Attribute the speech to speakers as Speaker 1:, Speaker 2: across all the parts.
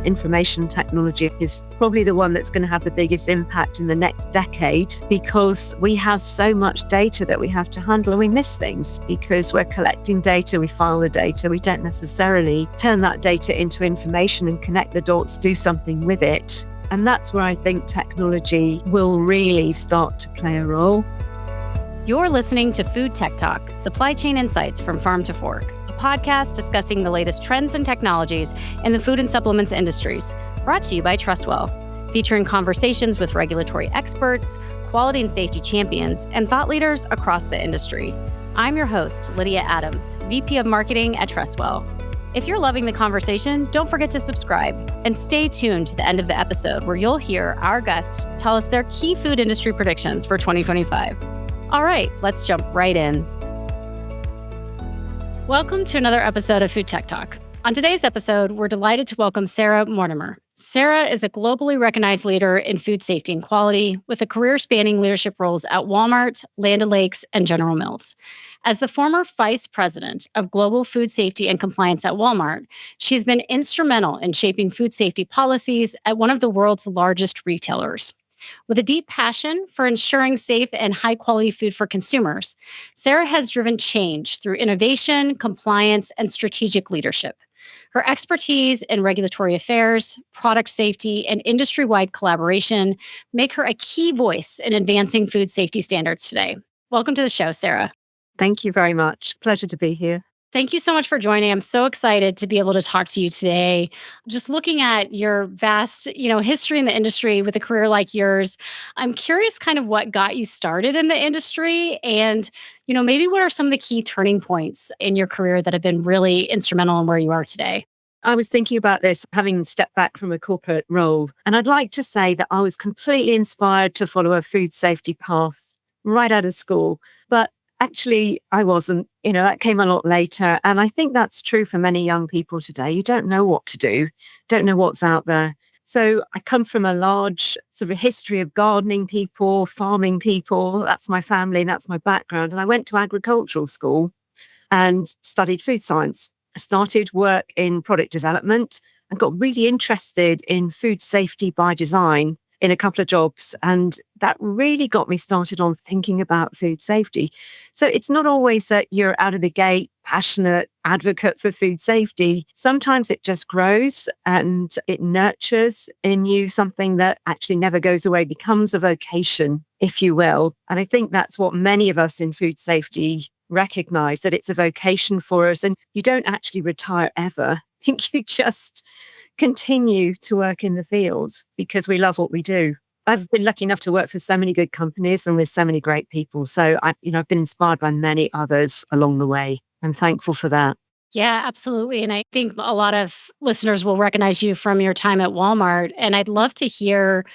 Speaker 1: information technology is probably the one that's going to have the biggest impact in the next decade, because we have so much data that we have to handle, and we miss things because we're collecting data, we file the data, we don't necessarily turn that data into information and connect the dots, do something with it. And that's where I think technology will really start to play a role.
Speaker 2: You're listening to Food Tech Talk, Supply Chain Insights from Farm to Fork, a podcast discussing the latest trends and technologies in the food and supplements industries, brought to you by Trustwell, featuring conversations with regulatory experts, quality and safety champions, and thought leaders across the industry. I'm your host, Lydia Adams, VP of Marketing at Trustwell. If you're loving the conversation, don't forget to subscribe and stay tuned to the end of the episode where you'll hear our guests tell us their key food industry predictions for 2025. All right, let's jump right in. Welcome to another episode of Food Tech Talk. On today's episode, we're delighted to welcome Sara Mortimore. Sara is a globally recognized leader in food safety and quality with a career spanning leadership roles at Walmart, Land O'Lakes, and General Mills. As the former vice president of global food safety and compliance at Walmart, she's been instrumental in shaping food safety policies at one of the world's largest retailers. With a deep passion for ensuring safe and high-quality food for consumers, Sara has driven change through innovation, compliance, and strategic leadership. Her expertise in regulatory affairs, product safety, and industry-wide collaboration make her a key voice in advancing food safety standards today. Welcome to the show, Sara.
Speaker 1: Thank you very much. Pleasure to be here.
Speaker 2: Thank you so much for joining. I'm so excited to be able to talk to you today. Just looking at your vast, history in the industry with a career like yours, I'm curious kind of what got you started in the industry and, maybe what are some of the key turning points in your career that have been really instrumental in where you are today?
Speaker 1: I was thinking about this, having stepped back from a corporate role, and I'd like to say that I was completely inspired to follow a food safety path right out of school. But actually, I wasn't. That came a lot later. And I think that's true for many young people today. You don't know what to do, don't know what's out there. So I come from a large sort of history of gardening people, farming people. That's my family, that's my background. And I went to agricultural school and studied food science. I started work in product development and got really interested in food safety by design in a couple of jobs. And that really got me started on thinking about food safety. So it's not always that you're out of the gate, passionate advocate for food safety. Sometimes it just grows and it nurtures in you something that actually never goes away, becomes a vocation, if you will. And I think that's what many of us in food safety recognize, that it's a vocation for us. And you don't actually retire ever. I think you just continue to work in the fields because we love what we do. I've been lucky enough to work for so many good companies and with so many great people. So I've been inspired by many others along the way. I'm thankful for that.
Speaker 2: Yeah, absolutely. And I think a lot of listeners will recognize you from your time at Walmart. And I'd love to hear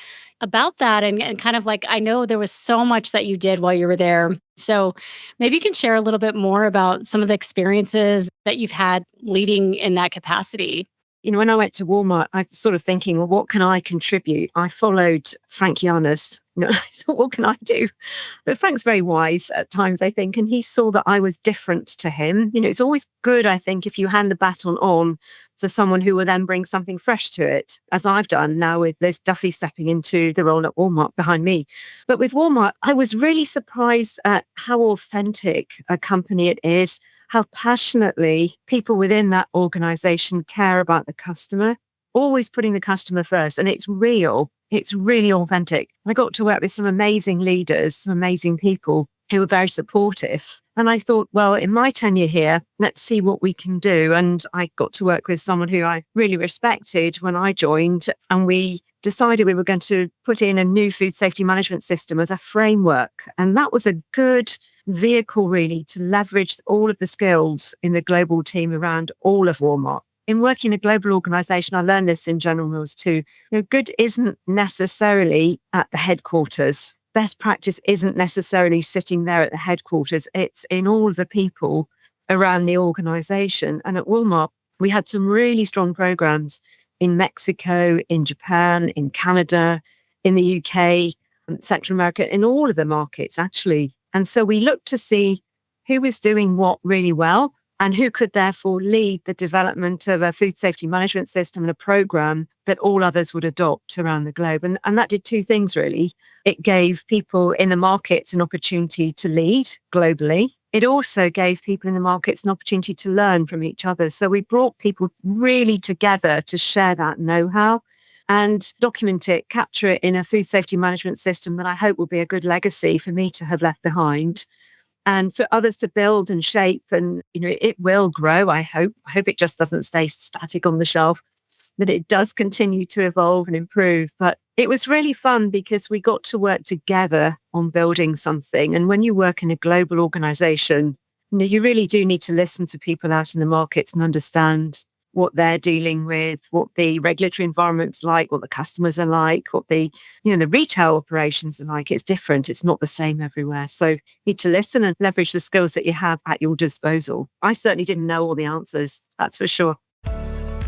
Speaker 2: about that and kind of I know there was so much that you did while you were there. So maybe you can share a little bit more about some of the experiences that you've had leading in that capacity.
Speaker 1: When I went to Walmart, I was sort of thinking, well, what can I contribute? I followed Frank Giannis. I thought, what can I do? But Frank's very wise at times, I think, and he saw that I was different to him. It's always good, I think, if you hand the baton on to someone who will then bring something fresh to it, as I've done now with Liz Duffy stepping into the role at Walmart behind me. But with Walmart, I was really surprised at how authentic a company it is, how passionately people within that organization care about the customer, always putting the customer first. And it's real. It's really authentic. I got to work with some amazing leaders, some amazing people who were very supportive. And I thought, well, in my tenure here, let's see what we can do. And I got to work with someone who I really respected when I joined. And we decided we were going to put in a new food safety management system as a framework. And that was a good vehicle, really, to leverage all of the skills in the global team around all of Walmart. In working in a global organization, I learned this in General Mills too. Good isn't necessarily at the headquarters. Best practice isn't necessarily sitting there at the headquarters. It's in all of the people around the organization. And at Walmart, we had some really strong programs in Mexico, in Japan, in Canada, in the UK, Central America, in all of the markets, actually. And so we looked to see who was doing what really well and who could therefore lead the development of a food safety management system and a program that all others would adopt around the globe. And that did two things, really. It gave people in the markets an opportunity to lead globally. It also gave people in the markets an opportunity to learn from each other. So we brought people really together to share that know-how and document it, capture it in a food safety management system that I hope will be a good legacy for me to have left behind and for others to build and shape. And, it will grow, I hope. I hope it just doesn't stay static on the shelf, that it does continue to evolve and improve. But it was really fun because we got to work together on building something. And when you work in a global organization, you really do need to listen to people out in the markets and understand what they're dealing with, what the regulatory environment's like, what the customers are like, what the retail operations are like. It's different. It's not the same everywhere. So you need to listen and leverage the skills that you have at your disposal. I certainly didn't know all the answers, that's for sure.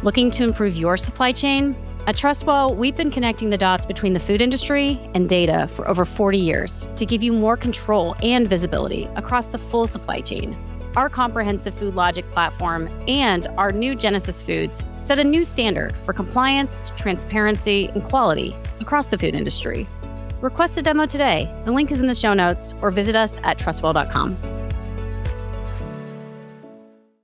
Speaker 2: Looking to improve your supply chain? At TrustWell, we've been connecting the dots between the food industry and data for over 40 years to give you more control and visibility across the full supply chain. Our comprehensive food logic platform and our new Genesis Foods set a new standard for compliance, transparency, and quality across the food industry. Request a demo today. The link is in the show notes, or visit us at trustwell.com.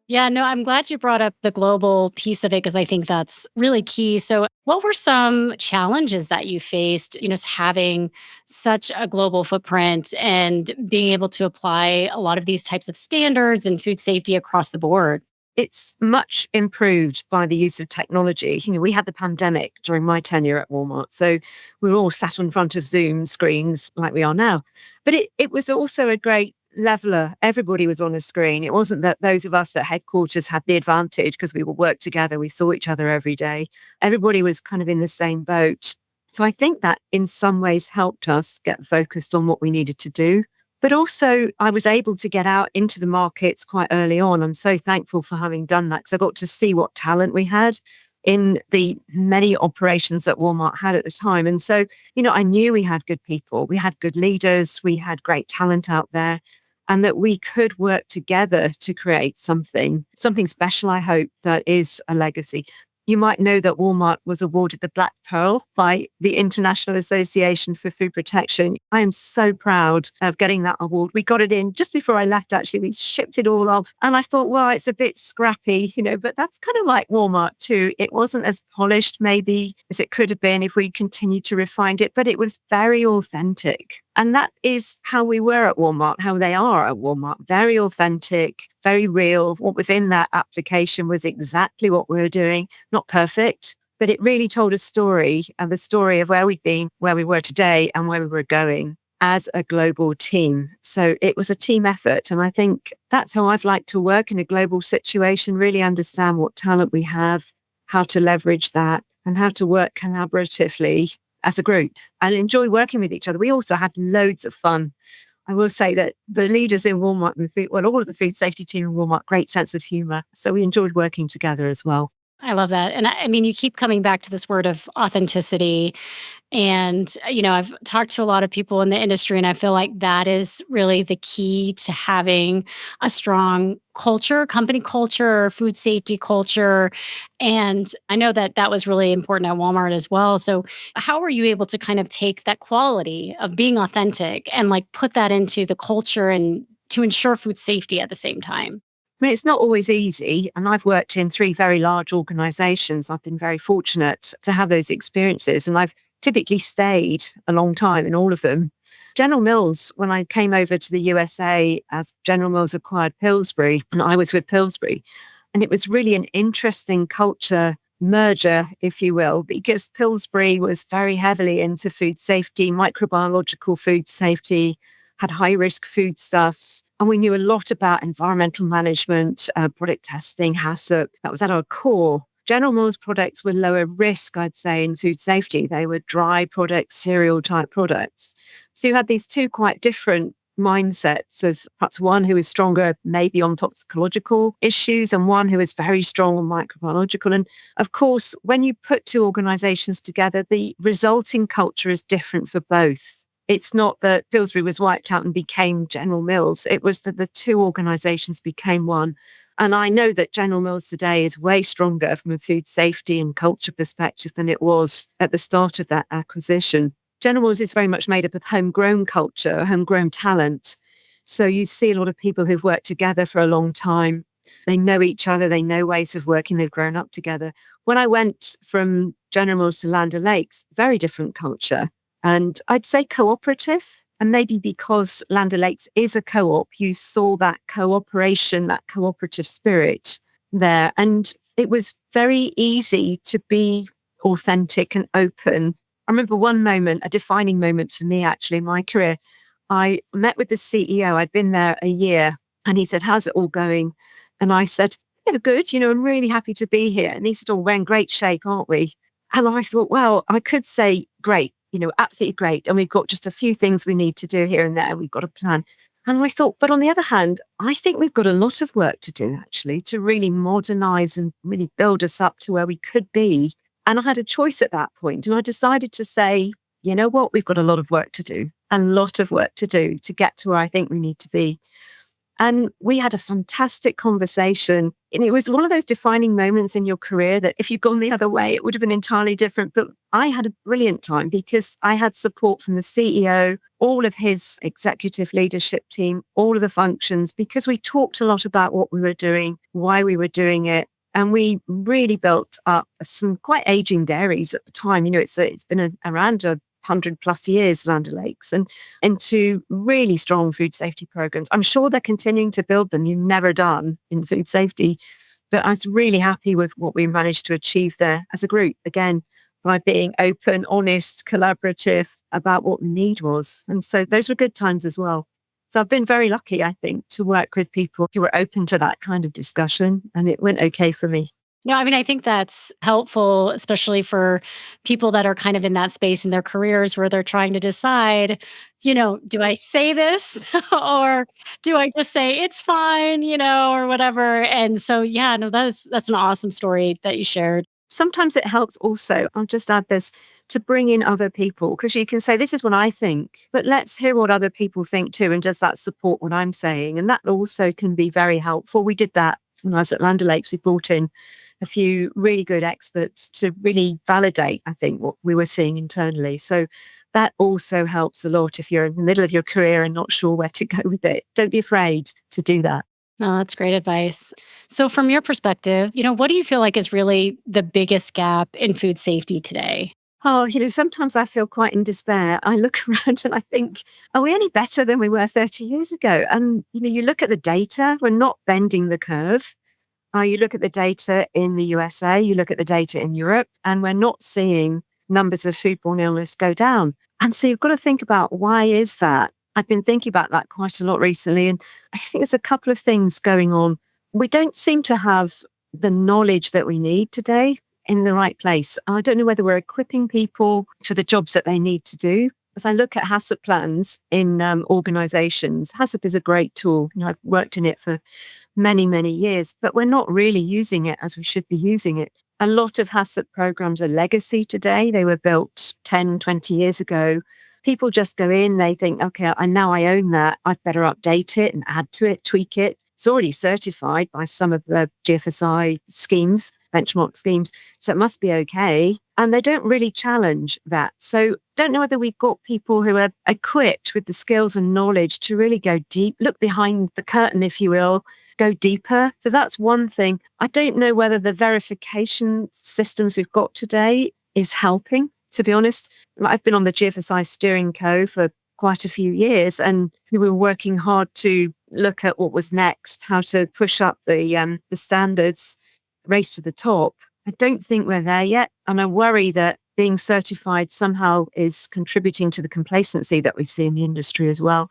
Speaker 2: Yeah, no, I'm glad you brought up the global piece of it because I think that's really key. So what were some challenges that you faced, having such a global footprint and being able to apply a lot of these types of standards and food safety across the board?
Speaker 1: It's much improved by the use of technology. We had the pandemic during my tenure at Walmart, so we were all sat in front of Zoom screens like we are now. But it was also a great leveler. Everybody was on a screen. It wasn't that those of us at headquarters had the advantage because we all worked together. We saw each other every day. Everybody was kind of in the same boat. So I think that in some ways helped us get focused on what we needed to do. But also I was able to get out into the markets quite early on. I'm so thankful for having done that because I got to see what talent we had in the many operations that Walmart had at the time. And so, I knew we had good people. We had good leaders. We had great talent out there. And that we could work together to create something special, I hope, that is a legacy. You might know that Walmart was awarded the Black Pearl by the International Association for Food Protection. I am so proud of getting that award. We got it in just before I left, actually. We shipped it all off. And I thought, well, it's a bit scrappy, but that's kind of like Walmart too. It wasn't as polished maybe as it could have been if we continued to refine it, but it was very authentic. And that is how we were at Walmart, how they are at Walmart. Very authentic, very real. What was in that application was exactly what we were doing. Not perfect, but it really told a story, and the story of where we'd been, where we were today, and where we were going as a global team. So it was a team effort. And I think that's how I've liked to work in a global situation, really understand what talent we have, how to leverage that, and how to work collaboratively as a group and enjoy working with each other. We also had loads of fun. I will say that the leaders in Walmart and all of the food safety team in Walmart, great sense of humor. So we enjoyed working together as well.
Speaker 2: I love that. And I mean, you keep coming back to this word of authenticity. And, I've talked to a lot of people in the industry, and I feel like that is really the key to having a strong culture, company culture, food safety culture. And I know that that was really important at Walmart as well. So how were you able to kind of take that quality of being authentic and put that into the culture and to ensure food safety at the same time?
Speaker 1: I mean, it's not always easy. And I've worked in 3 very large organizations. I've been very fortunate to have those experiences. And I've typically stayed a long time in all of them. General Mills, when I came over to the USA as General Mills acquired Pillsbury, and I was with Pillsbury, and it was really an interesting culture merger, if you will, because Pillsbury was very heavily into food safety, microbiological food safety, had high-risk foodstuffs, and we knew a lot about environmental management, product testing, HACCP. That was at our core. General Mills products were lower risk, I'd say, in food safety. They were dry products, cereal type products. So you had these two quite different mindsets of perhaps one who is stronger maybe on toxicological issues and one who is very strong on microbiological. And of course, when you put 2 organizations together, the resulting culture is different for both. It's not that Pillsbury was wiped out and became General Mills. It was that the 2 organizations became one. And I know that General Mills today is way stronger from a food safety and culture perspective than it was at the start of that acquisition. General Mills is very much made up of homegrown culture, homegrown talent. So you see a lot of people who've worked together for a long time. They know each other, they know ways of working, they've grown up together. When I went from General Mills to Land O'Lakes, very different culture. And I'd say cooperative. And maybe because Land O'Lakes is a co-op, you saw that cooperation, that cooperative spirit there. And it was very easy to be authentic and open. I remember one moment, a defining moment for me actually in my career. I met with the CEO. I'd been there a year and he said, "How's it all going?" And I said, "Yeah, good. I'm really happy to be here." And he said, "Oh, we're in great shape, aren't we?" And I thought, well, I could say great, absolutely great. And we've got just a few things we need to do here and there. And we've got a plan. And I thought, but on the other hand, I think we've got a lot of work to do actually to really modernize and really build us up to where we could be. And I had a choice at that point. And I decided to say, you know what, we've got a lot of work to do, a lot of work to do to get to where I think we need to be. And we had a fantastic conversation. And it was one of those defining moments in your career that if you'd gone the other way, it would have been entirely different. But I had a brilliant time because I had support from the CEO, all of his executive leadership team, all of the functions, because we talked a lot about what we were doing, why we were doing it. And we really built up some quite aging dairies at the time. It's been around 100+ years, Land O'Lakes, and into really strong food safety programs. I'm sure they're continuing to build them. You're never done in food safety. But I was really happy with what we managed to achieve there as a group, again, by being open, honest, collaborative about what the need was. And so those were good times as well. So I've been very lucky, I think, to work with people who were open to that kind of discussion, and it went okay for me.
Speaker 2: No, I mean, I think that's helpful, especially for people that are kind of in that space in their careers where they're trying to decide, do I say this or do I just say it's fine, or whatever. And so, yeah, no, that's an awesome story that you shared.
Speaker 1: Sometimes it helps also, I'll just add this, to bring in other people, because you can say, this is what I think, but let's hear what other people think too. And does that support what I'm saying? And that also can be very helpful. We did that when I was at Land O'Lakes. We brought in a few really good experts to really validate, I think, what we were seeing internally. So that also helps a lot if you're in the middle of your career and not sure where to go with it. Don't be afraid to do that.
Speaker 2: No, that's great advice. So from your perspective, what do you feel like is really the biggest gap in food safety today?
Speaker 1: Oh, sometimes I feel quite in despair. I look around and I think, are we any better than we were 30 years ago? And, you look at the data, we're not bending the curve. You look at the data in the USA, you look at the data in Europe, and we're not seeing numbers of foodborne illness go down. And so you've got to think about, why is that? I've been thinking about that quite a lot recently. And I think there's a couple of things going on. We don't seem to have the knowledge that we need today in the right place. I don't know whether we're equipping people for the jobs that they need to do. As I look at HACCP plans in organizations, HACCP is a great tool. I've worked in it for many, many years, but we're not really using it as we should be using it. A lot of HACCP programs are legacy today. They were built 10, 20 years ago. People just go in, they think, okay, I own that. I'd better update it and add to it, tweak it. It's already certified by some of the GFSI schemes, benchmark schemes, so it must be okay. And they don't really challenge that. So don't know whether we've got people who are equipped with the skills and knowledge to really go deep, look behind the curtain, if you will, go deeper. So that's one thing. I don't know whether the verification systems we've got today is helping, to be honest. I've been on the GFSI steering co for quite a few years, and we were working hard to look at what was next, how to push up the standards, race to the top. I don't think we're there yet. And I worry that being certified somehow is contributing to the complacency that we see in the industry as well.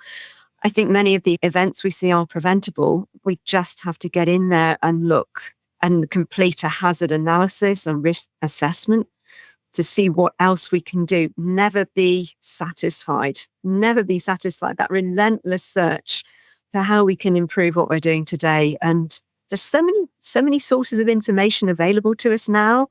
Speaker 1: I think many of the events we see are preventable. We just have to get in there and look and complete a hazard analysis and risk assessment to see what else we can do. Never be satisfied. Never be satisfied. That relentless search for how we can improve what we're doing today. And there's so many sources of information available to us now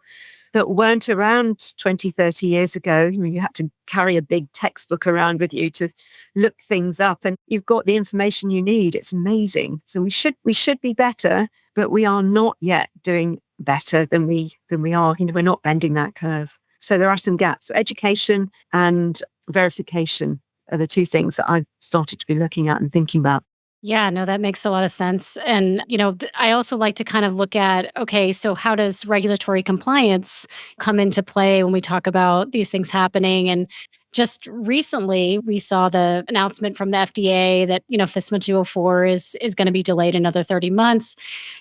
Speaker 1: that weren't around 20, 30 years ago. You had to carry a big textbook around with you to look things up, and you've got the information you need. It's amazing. So we should be better, but we are not yet doing better than we are. We're not bending that curve. So there are some gaps. So education and verification are the two things that I've started to be looking at and thinking about.
Speaker 2: Yeah, no, that makes a lot of sense. And, I also like to kind of look at, okay, so how does regulatory compliance come into play when we talk about these things happening? And just recently, we saw the announcement from the FDA that, FSMA 204 is going to be delayed another 30 months.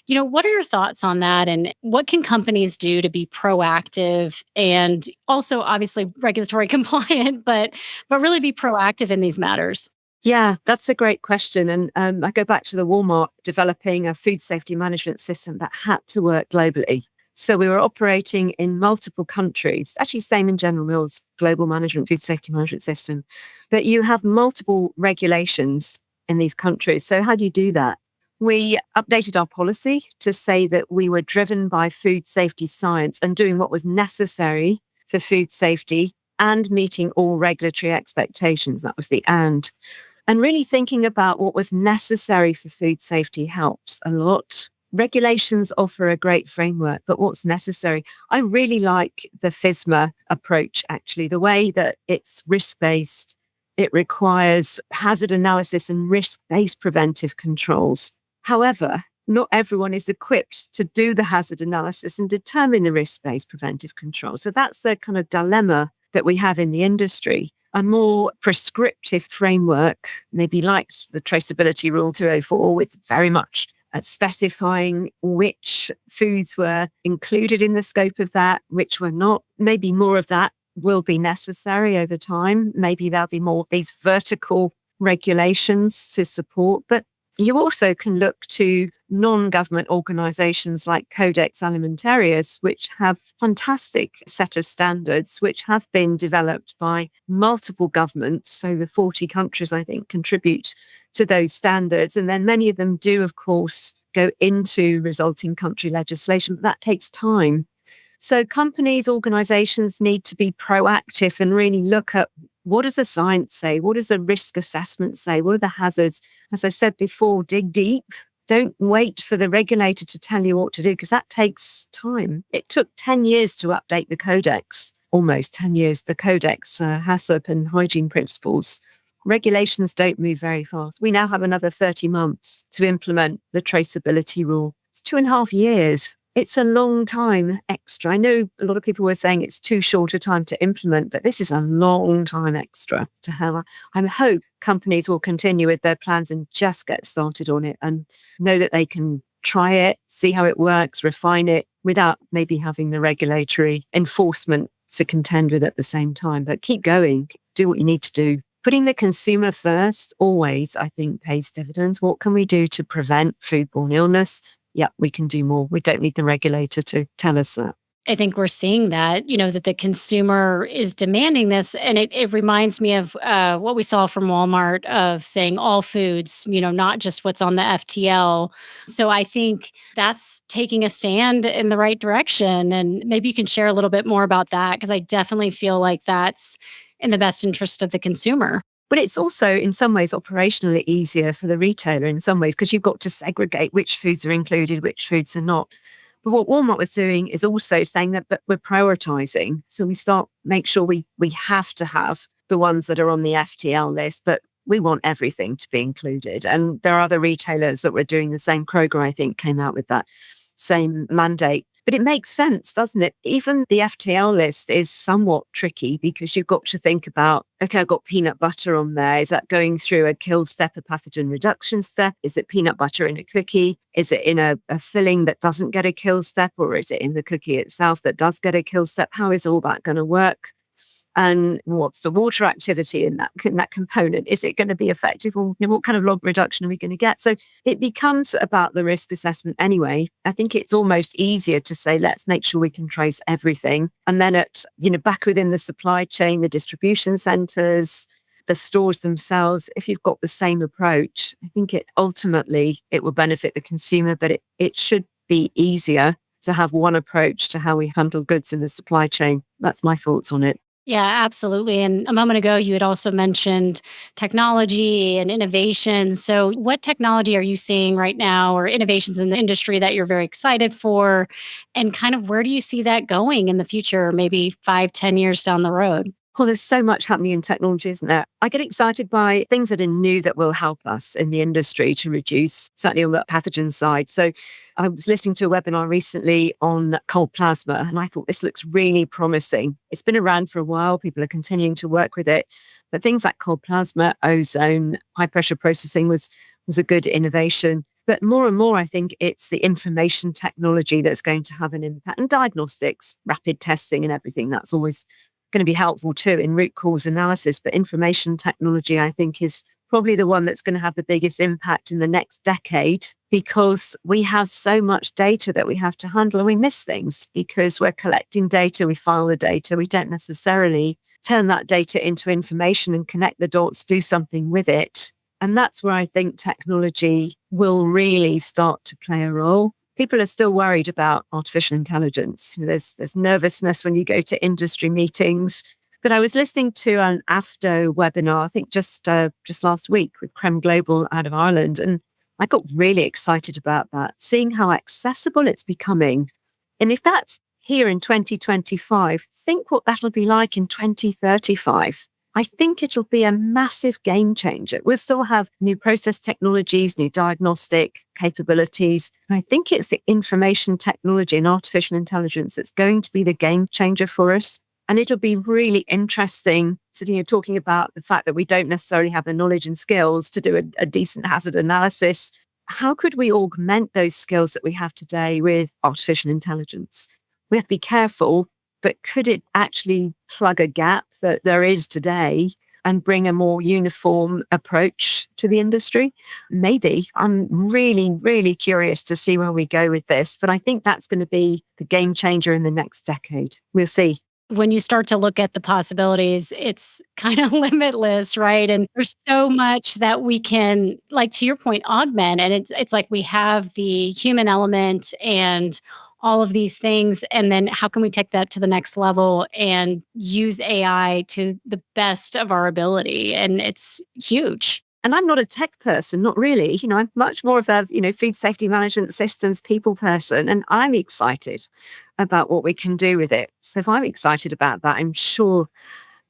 Speaker 2: What are your thoughts on that? And what can companies do to be proactive and also obviously regulatory compliant, but really be proactive in these matters?
Speaker 1: Yeah, that's a great question. And I go back to the Walmart developing a food safety management system that had to work globally. So we were operating in multiple countries, actually same in General Mills, global management, food safety management system. But you have multiple regulations in these countries. So how do you do that? We updated our policy to say that we were driven by food safety science and doing what was necessary for food safety and meeting all regulatory expectations. That was the and. And really thinking about what was necessary for food safety helps a lot. Regulations offer a great framework, but what's necessary? I really like the FSMA approach, actually, the way that it's risk-based. It requires hazard analysis and risk-based preventive controls. However, not everyone is equipped to do the hazard analysis and determine the risk-based preventive control. So that's the kind of dilemma that we have in the industry. A more prescriptive framework, maybe like the traceability rule 204, with very much specifying which foods were included in the scope of that, which were not. Maybe more of that will be necessary over time. Maybe there'll be more of these vertical regulations to support. But you also can look to non-government organizations like Codex Alimentarius, which have fantastic set of standards, which have been developed by multiple governments. So the 40 countries, I think, contribute to those standards. And then many of them do, of course, go into resulting country legislation, but that takes time. So companies, organizations need to be proactive and really look at what does the science say? What does the risk assessment say? What are the hazards? As I said before, dig deep. Don't wait for the regulator to tell you what to do, because that takes time. It took 10 years to update the Codex, almost 10 years, the Codex, HACCP and hygiene principles. Regulations don't move very fast. We now have another 30 months to implement the traceability rule. It's 2.5 years. It's a long time extra. I know a lot of people were saying it's too short a time to implement, but this is a long time extra to have. I hope companies will continue with their plans and just get started on it and know that they can try it, see how it works, refine it without maybe having the regulatory enforcement to contend with at the same time. But keep going, do what you need to do. Putting the consumer first always, I think, pays dividends. What can we do to prevent foodborne illness? Yeah, we can do more. We don't need the regulator to tell us that.
Speaker 2: I think we're seeing that, that the consumer is demanding this. And it reminds me of what we saw from Walmart of saying all foods, not just what's on the FTL. So I think that's taking a stand in the right direction. And maybe you can share a little bit more about that, because I definitely feel like that's in the best interest of the consumer.
Speaker 1: But it's also, in some ways, operationally easier for the retailer in some ways, because you've got to segregate which foods are included, which foods are not. But what Walmart was doing is also saying that but we're prioritizing. So we make sure we have to have the ones that are on the FTL list, but we want everything to be included. And there are other retailers that were doing the same. Kroger, I think, came out with that same mandate. But it makes sense, doesn't it? Even the FTL list is somewhat tricky, because you've got to think about, okay, I've got peanut butter on there. Is that going through a kill step, a pathogen reduction step? Is it peanut butter in a cookie? Is it in a filling that doesn't get a kill step? Or is it in the cookie itself that does get a kill step? How is all that going to work? And what's the water activity in that component? Is it going to be effective? Or what kind of log reduction are we going to get? So it becomes about the risk assessment anyway. I think it's almost easier to say, let's make sure we can trace everything. And then back within the supply chain, the distribution centers, the stores themselves, if you've got the same approach, I think it will benefit the consumer, but it should be easier to have one approach to how we handle goods in the supply chain. That's my thoughts on it.
Speaker 2: Yeah, absolutely. And a moment ago, you had also mentioned technology and innovation. So, what technology are you seeing right now or innovations in the industry that you're very excited for? And kind of where do you see that going in the future, maybe 5, 10 years down the road?
Speaker 1: Well, there's so much happening in technology, isn't there? I get excited by things that are new that will help us in the industry to reduce, certainly on the pathogen side. So I was listening to a webinar recently on cold plasma, and I thought this looks really promising. It's been around for a while. People are continuing to work with it. But things like cold plasma, ozone, high pressure processing was a good innovation. But more and more, I think it's the information technology that's going to have an impact, and diagnostics, rapid testing and everything. That's always going to be helpful too in root cause analysis. But information technology, I think, is probably the one that's going to have the biggest impact in the next decade, because we have so much data that we have to handle, and we miss things because we're collecting data, we file the data, we don't necessarily turn that data into information and connect the dots, do something with it. And that's where I think technology will really start to play a role. People are still worried about artificial intelligence. There's nervousness when you go to industry meetings. But I was listening to an AFTO webinar, I think just last week, with Creme Global out of Ireland. And I got really excited about that, seeing how accessible it's becoming. And if that's here in 2025, think what that'll be like in 2035. I think it'll be a massive game changer. We'll still have new process technologies, new diagnostic capabilities. And I think it's the information technology and artificial intelligence that's going to be the game changer for us. And it'll be really interesting sitting here talking about the fact that we don't necessarily have the knowledge and skills to do a decent hazard analysis. How could we augment those skills that we have today with artificial intelligence? We have to be careful. But could it actually plug a gap that there is today and bring a more uniform approach to the industry? Maybe. I'm really, really curious to see where we go with this. But I think that's going to be the game changer in the next decade. We'll see.
Speaker 2: When you start to look at the possibilities, it's kind of limitless, right? And there's so much that we can, like to your point, augment. And it's like we have the human element and all of these things. And then how can we take that to the next level and use AI to the best of our ability? And it's huge.
Speaker 1: And I'm not a tech person, not really. I'm much more of a, food safety management systems people person. And I'm excited about what we can do with it. So if I'm excited about that, I'm sure,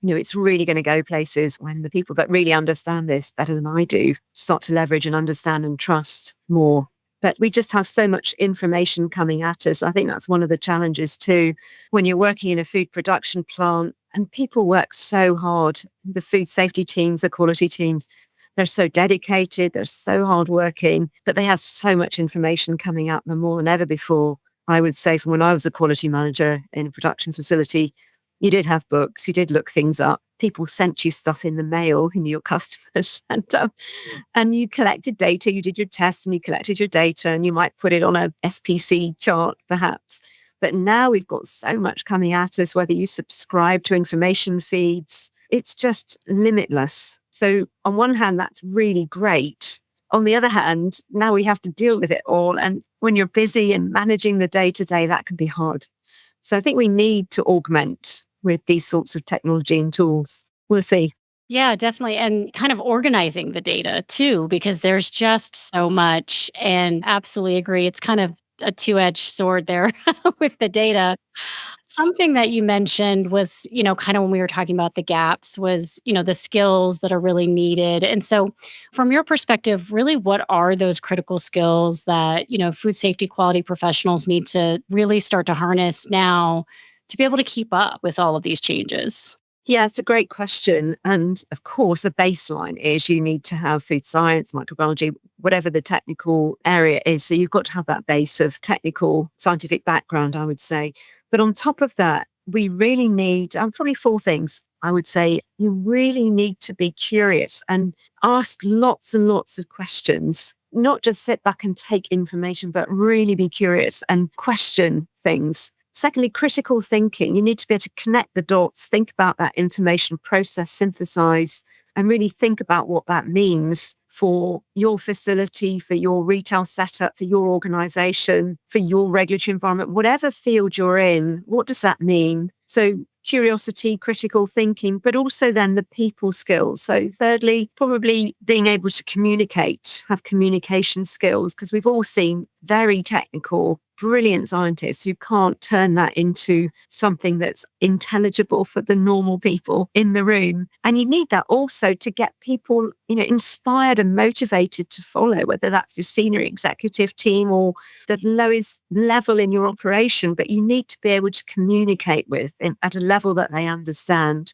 Speaker 1: it's really going to go places when the people that really understand this better than I do start to leverage and understand and trust more. But we just have so much information coming at us. I think that's one of the challenges too, when you're working in a food production plant and people work so hard. The food safety teams, the quality teams, they're so dedicated, they're so hardworking, but they have so much information coming at them more than ever before. I would say from when I was a quality manager in a production facility, you did have books, you did look things up. People sent you stuff in the mail, your customers sent up, and you collected data, you did your tests and you collected your data, and you might put it on a SPC chart perhaps. But now we've got so much coming at us, whether you subscribe to information feeds, it's just limitless. So on one hand, that's really great. On the other hand, now we have to deal with it all. And when you're busy and managing the day-to-day, that can be hard. So I think we need to augment with these sorts of technology and tools. We'll see.
Speaker 2: Yeah, definitely. And kind of organizing the data too, because there's just so much. And absolutely agree. It's kind of a two-edged sword there with the data. Something that you mentioned was, kind of when we were talking about the gaps was, the skills that are really needed. And so from your perspective, really, what are those critical skills that, food safety quality professionals need to really start to harness now to be able to keep up with all of these changes?
Speaker 1: Yeah, it's a great question. And of course, a baseline is you need to have food science, microbiology, whatever the technical area is. So you've got to have that base of technical scientific background, I would say. But on top of that, we really need probably four things. I would say you really need to be curious and ask lots and lots of questions, not just sit back and take information, but really be curious and question things. Secondly, critical thinking. You need to be able to connect the dots, think about that information, process, synthesize, and really think about what that means for your facility, for your retail setup, for your organization, for your regulatory environment, whatever field you're in, what does that mean? So curiosity, critical thinking, but also then the people skills. So thirdly, probably being able to communicate, have communication skills, because we've all seen very technical, brilliant scientists who can't turn that into something that's intelligible for the normal people in the room. And you need that also to get people, inspired and motivated to follow, whether that's your senior executive team or the lowest level in your operation, but you need to be able to communicate with them at a level that they understand.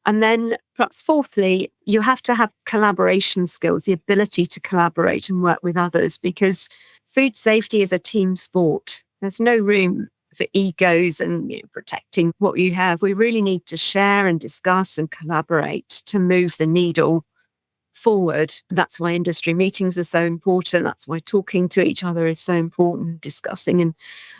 Speaker 1: And then perhaps fourthly, you have to have collaboration skills, the ability to collaborate and work with others, because food safety is a team sport. There's no room for egos and protecting what you have. We really need to share and discuss and collaborate to move the needle forward. That's why industry meetings are so important. That's why talking to each other is so important, discussing and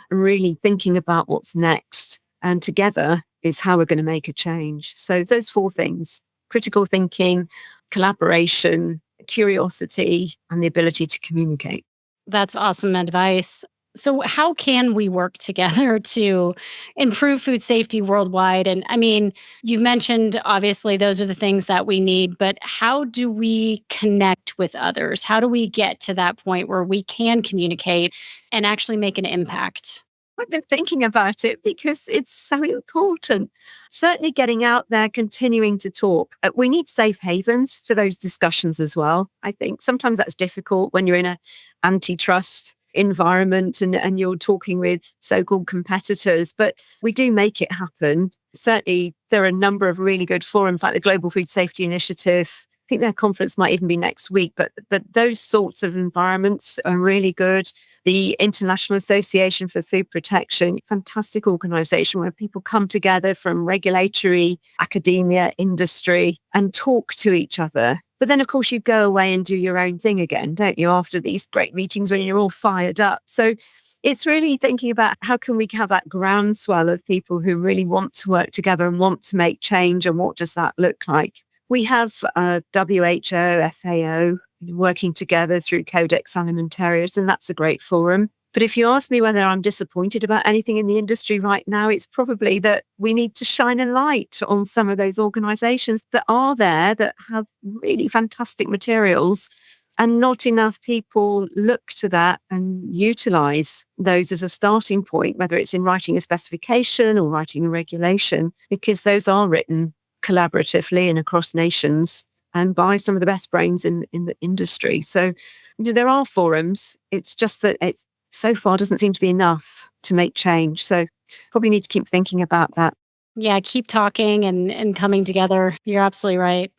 Speaker 1: really thinking about what's next. And together is how we're going to make a change. So those four things: critical thinking, collaboration, curiosity, and the ability to communicate.
Speaker 2: That's awesome advice. So, how can we work together to improve food safety worldwide? And I mean, you've mentioned obviously those are the things that we need, but how do we connect with others? How do we get to that point where we can communicate and actually make an impact?
Speaker 1: I've been thinking about it because it's so important. Certainly getting out there, continuing to talk. We need safe havens for those discussions as well. I think sometimes that's difficult when you're in an antitrust environment and you're talking with so-called competitors, but we do make it happen. Certainly there are a number of really good forums like the Global Food Safety Initiative. I think their conference might even be next week, but those sorts of environments are really good. The International Association for Food Protection, fantastic organization where people come together from regulatory, academia, industry, and talk to each other. But then, of course, you go away and do your own thing again, don't you, after these great meetings when you're all fired up. So it's really thinking about how can we have that groundswell of people who really want to work together and want to make change, and what does that look like? We have WHO, FAO working together through Codex Alimentarius, and that's a great forum. But if you ask me whether I'm disappointed about anything in the industry right now, it's probably that we need to shine a light on some of those organizations that are there that have really fantastic materials, and not enough people look to that and utilize those as a starting point, whether it's in writing a specification or writing a regulation, because those are written collaboratively and across nations and by some of the best brains in the industry. So, there are forums. It's just that it so far doesn't seem to be enough to make change. So probably need to keep thinking about that.
Speaker 2: Yeah, keep talking and coming together. You're absolutely right.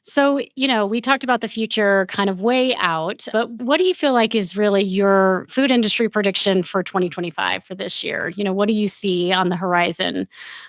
Speaker 2: So, we talked about the future kind of way out, but what do you feel like is really your food industry prediction for 2025 for this year? What do you see on the horizon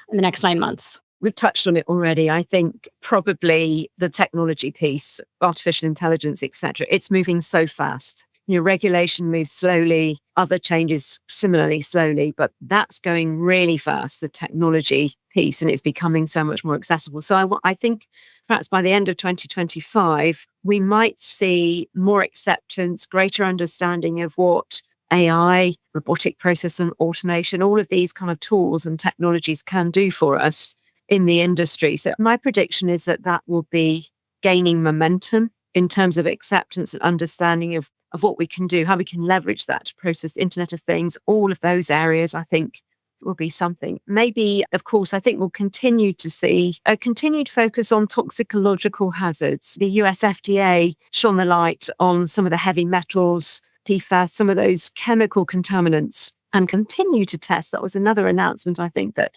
Speaker 2: in the next 9 months?
Speaker 1: We've touched on it already. I think probably the technology piece, artificial intelligence, etc. It's moving so fast. Regulation moves slowly, other changes similarly slowly, but that's going really fast, the technology piece, and it's becoming so much more accessible. So I think perhaps by the end of 2025, we might see more acceptance, greater understanding of what AI, robotic process and automation, all of these kind of tools and technologies can do for us in the industry. So my prediction is that will be gaining momentum in terms of acceptance and understanding of what we can do, how we can leverage that to process Internet of Things, all of those areas, I think will be something. Maybe, of course, I think we'll continue to see a continued focus on toxicological hazards. The US FDA shone the light on some of the heavy metals, PFAS, some of those chemical contaminants, and continue to test. That was another announcement, I think, that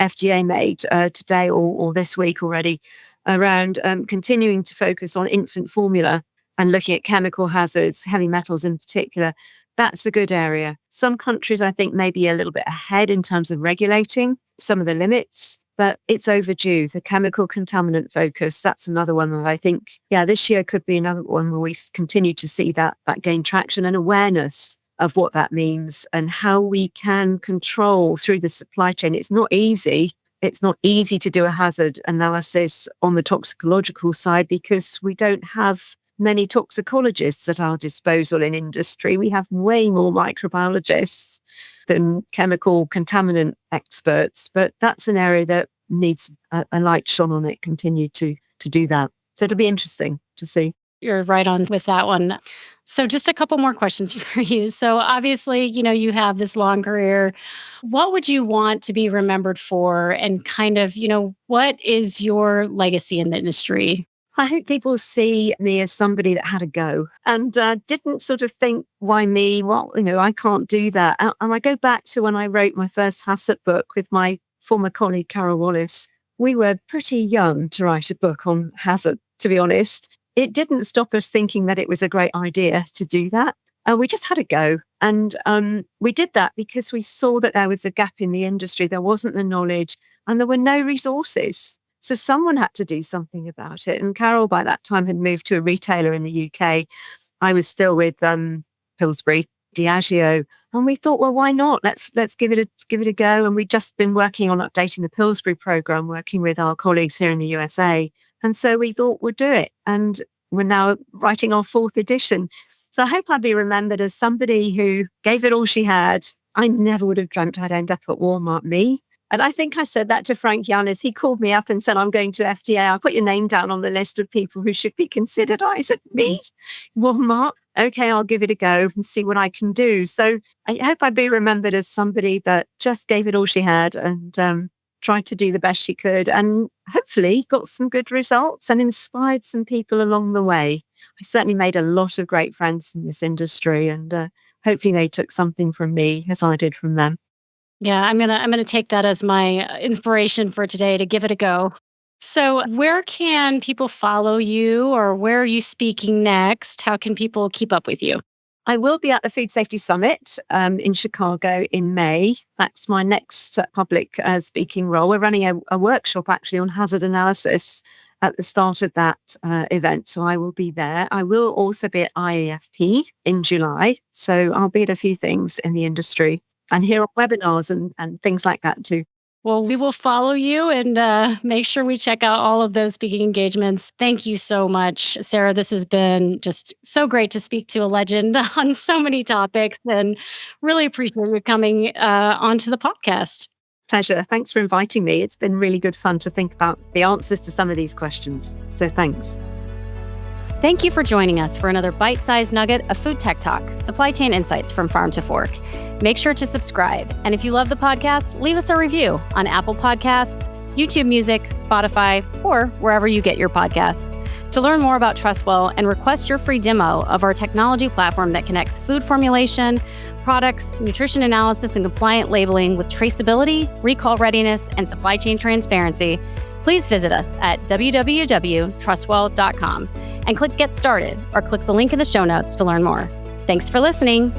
Speaker 1: FDA made today or this week already around continuing to focus on infant formula and looking at chemical hazards, heavy metals in particular. That's a good area. Some countries, I think, may be a little bit ahead in terms of regulating some of the limits, but it's overdue. The chemical contaminant focus, that's another one that I think, this year could be another one where we continue to see that gain traction and awareness of what that means and how we can control through the supply chain. It's not easy it's not easy to do a hazard analysis on the toxicological side because we don't have many toxicologists at our disposal in industry. We have way more microbiologists than chemical contaminant experts, but that's an area that needs a light shone on it, continue to do that. So it'll be interesting to see.
Speaker 2: You're right on with that one. So just a couple more questions for you. So obviously, you have this long career. What would you want to be remembered for? And kind of, what is your legacy in the industry?
Speaker 1: I hope people see me as somebody that had a go and didn't sort of think, why me? Well, I can't do that. And I go back to when I wrote my first HACCP book with my former colleague, Carol Wallace. We were pretty young to write a book on hazard, to be honest. It didn't stop us thinking that it was a great idea to do that. We just had a go. And we did that because we saw that there was a gap in the industry. There wasn't the knowledge and there were no resources. So someone had to do something about it. And Carol, by that time, had moved to a retailer in the UK. I was still with Pillsbury, Diageo. And we thought, well, why not? Let's give it a go. And we'd just been working on updating the Pillsbury program, working with our colleagues here in the USA. And so we thought we'd do it. And we're now writing our 4th edition. So I hope I'll be remembered as somebody who gave it all she had. I never would have dreamt I'd end up at Walmart, me. And I think I said that to Frank Yanis. He called me up and said, I'm going to FDA. I'll put your name down on the list of people who should be considered. I said, me? Walmart? Okay, I'll give it a go and see what I can do. So I hope I'd be remembered as somebody that just gave it all she had and tried to do the best she could and hopefully got some good results and inspired some people along the way. I certainly made a lot of great friends in this industry and hopefully they took something from me as I did from them.
Speaker 2: Yeah, I'm gonna take that as my inspiration for today to give it a go. So where can people follow you or where are you speaking next? How can people keep up with you?
Speaker 1: I will be at the Food Safety Summit in Chicago in May. That's my next public speaking role. We're running a workshop actually on hazard analysis at the start of that event. So I will be there. I will also be at IAFP in July. So I'll be at a few things in the industry and hear webinars and things like that too.
Speaker 2: Well, we will follow you and make sure we check out all of those speaking engagements. Thank you so much, Sara. This has been just so great to speak to a legend on so many topics and really appreciate you coming onto the podcast.
Speaker 1: Pleasure. Thanks for inviting me. It's been really good fun to think about the answers to some of these questions. So thanks.
Speaker 2: Thank you for joining us for another bite-sized nugget of food tech talk, supply chain insights from farm to fork. Make sure to subscribe. And if you love the podcast, leave us a review on Apple Podcasts, YouTube Music, Spotify, or wherever you get your podcasts. To learn more about TrustWell and request your free demo of our technology platform that connects food formulation, products, nutrition analysis, and compliant labeling with traceability, recall readiness, and supply chain transparency, please visit us at www.trustwell.com and click Get Started or click the link in the show notes to learn more. Thanks for listening.